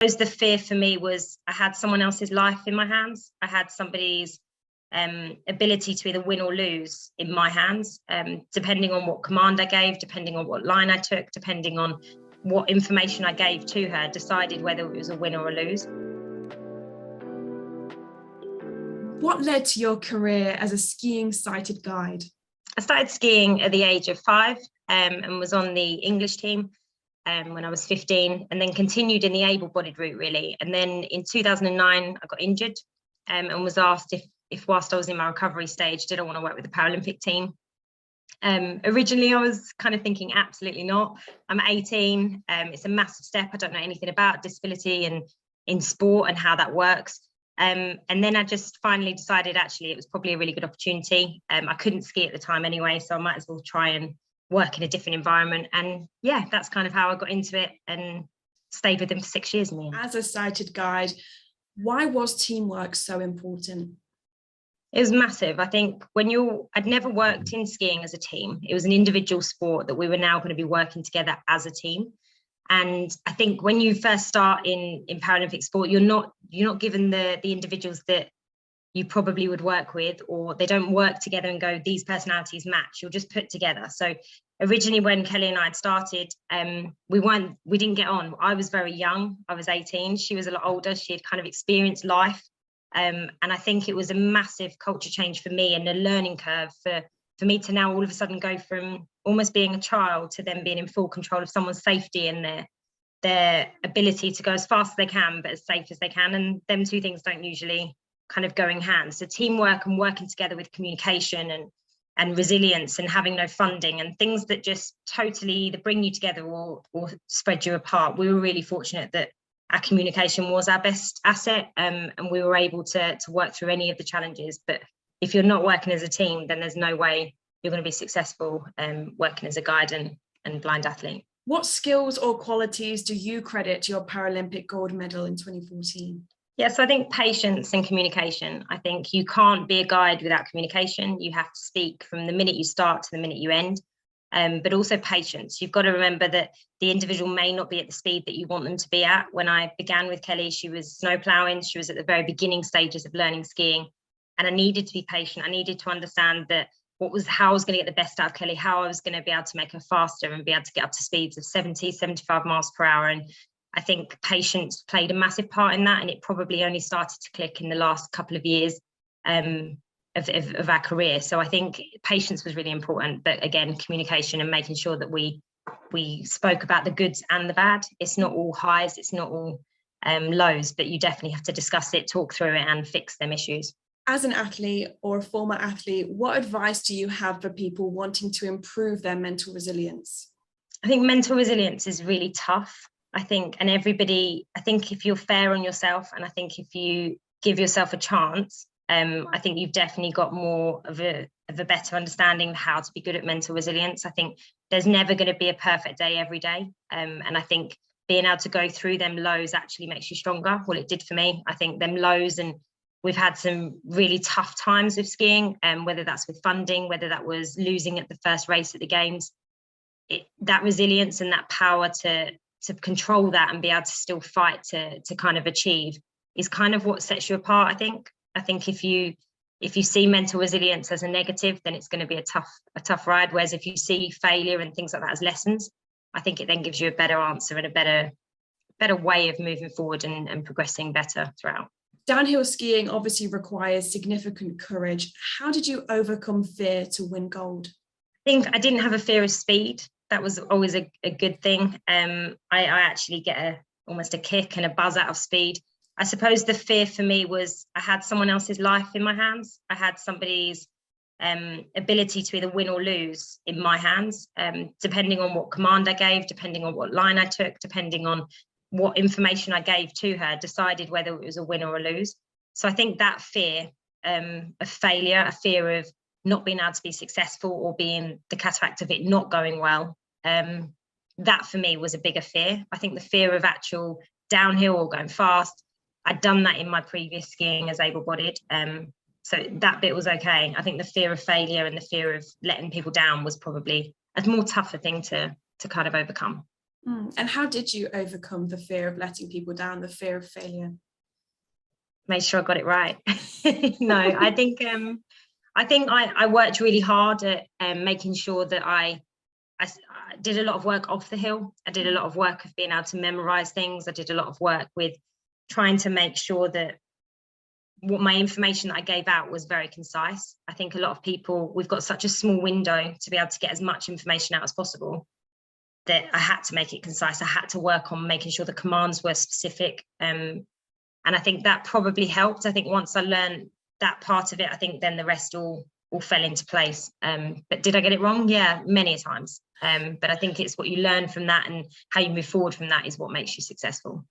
The fear for me was I had someone else's life in my hands. I had somebody's ability to either win or lose in my hands, depending on what command I gave, depending on what line I took, depending on what information I gave to her, decided whether it was a win or a lose. What led to your career as a skiing sighted guide? I started skiing at the age of 5 and was on the English team when I was 15, and then continued in the able-bodied route really. And then in 2009, I got injured and was asked if whilst I was in my recovery stage, did I want to work with the Paralympic team? Originally, I was kind of thinking, absolutely not. I'm 18. It's a massive step. I don't know anything about disability and in sport and how that works. And then I just finally decided, actually, it was probably a really good opportunity. I couldn't ski at the time anyway, so I might as well try and work in a different environment. And yeah, that's kind of how I got into it and stayed with them for 6 years in the end. As a sighted guide, why was teamwork so important? It was massive. I think I'd never worked in skiing as a team. It was an individual sport that we were now going to be working together as a team. And I think when you first start in Paralympic sport, you're not given the individuals that you probably would work with, or they don't work together and go, these personalities match. You're just put together. So originally when Kelly and I had started, we didn't get on. I was very young. I was 18. She was a lot older. She had kind of experienced life. And I think it was a massive culture change for me and a learning curve for me to now all of a sudden go from almost being a child to then being in full control of someone's safety and their ability to go as fast as they can, but as safe as they can. And them two things don't usually kind of go in hand. So teamwork and working together with communication and resilience and having no funding and things that just totally either bring you together or spread you apart. We were really fortunate that our communication was our best asset, and we were able to work through any of the challenges. But if you're not working as a team, then there's no way you're going to be successful working as a guide and blind athlete. What skills or qualities do you credit to your Paralympic gold medal in 2014? Yes, I think patience and communication. I think you can't be a guide without communication. You have to speak from the minute you start to the minute you end. But also patience. You've got to remember that the individual may not be at the speed that you want them to be at. When I began with Kelly, she was snow ploughing. She was at the very beginning stages of learning skiing. And I needed to be patient. I needed to understand that how I was going to get the best out of Kelly, how I was going to be able to make her faster and be able to get up to speeds of 70, 75 miles per hour. And I think patience played a massive part in that. And it probably only started to click in the last couple of years of our career. So I think patience was really important, but again, communication and making sure that we spoke about the goods and the bad. It's not all highs, it's not all lows, but you definitely have to discuss it, talk through it and fix them issues. As an athlete or a former athlete, what advice do you have for people wanting to improve their mental resilience? I think mental resilience is really tough. I think if you're fair on yourself, and I think if you give yourself a chance, I think you've definitely got more of a better understanding of how to be good at mental resilience. I think there's never going to be a perfect day every day. And I think being able to go through them lows actually makes you stronger. Well, it did for me. I think them lows, and we've had some really tough times with skiing, whether that's with funding, whether that was losing at the first race at the games. That resilience and that power to control that and be able to still fight to kind of achieve is kind of what sets you apart, I think. I think if you see mental resilience as a negative, then it's going to be a tough ride. Whereas if you see failure and things like that as lessons, I think it then gives you a better answer and a better way of moving forward and progressing better throughout. Downhill skiing obviously requires significant courage. How did you overcome fear to win gold? I think I didn't have a fear of speed. That was always a good thing. I actually get almost a kick and a buzz out of speed. I suppose the fear for me was I had someone else's life in my hands. I had somebody's ability to either win or lose in my hands, depending on what command I gave, depending on what line I took, depending on what information I gave to her, decided whether it was a win or a lose. So I think that fear of failure, a fear of not being able to be successful or being the cataract of it not going well, that for me was a bigger fear. I think the fear of actual downhill or going fast, I'd done that in my previous skiing as able-bodied, so that bit was okay. I think the fear of failure and the fear of letting people down was probably a more tougher thing to kind of overcome. And how did you overcome the fear of letting people down, the fear of failure? Made sure I got it right. No, I think I worked really hard at making sure that I did a lot of work off the hill. I did a lot of work of being able to memorize things. I did a lot of work with trying to make sure that what my information that I gave out was very concise. I think a lot of people, we've got such a small window to be able to get as much information out as possible, that I had to make it concise. I had to work on making sure the commands were specific. And I think that probably helped. I think once I learned that part of it, I think then the rest all fell into place. But did I get it wrong? Yeah, many times. But I think it's what you learn from that and how you move forward from that is what makes you successful.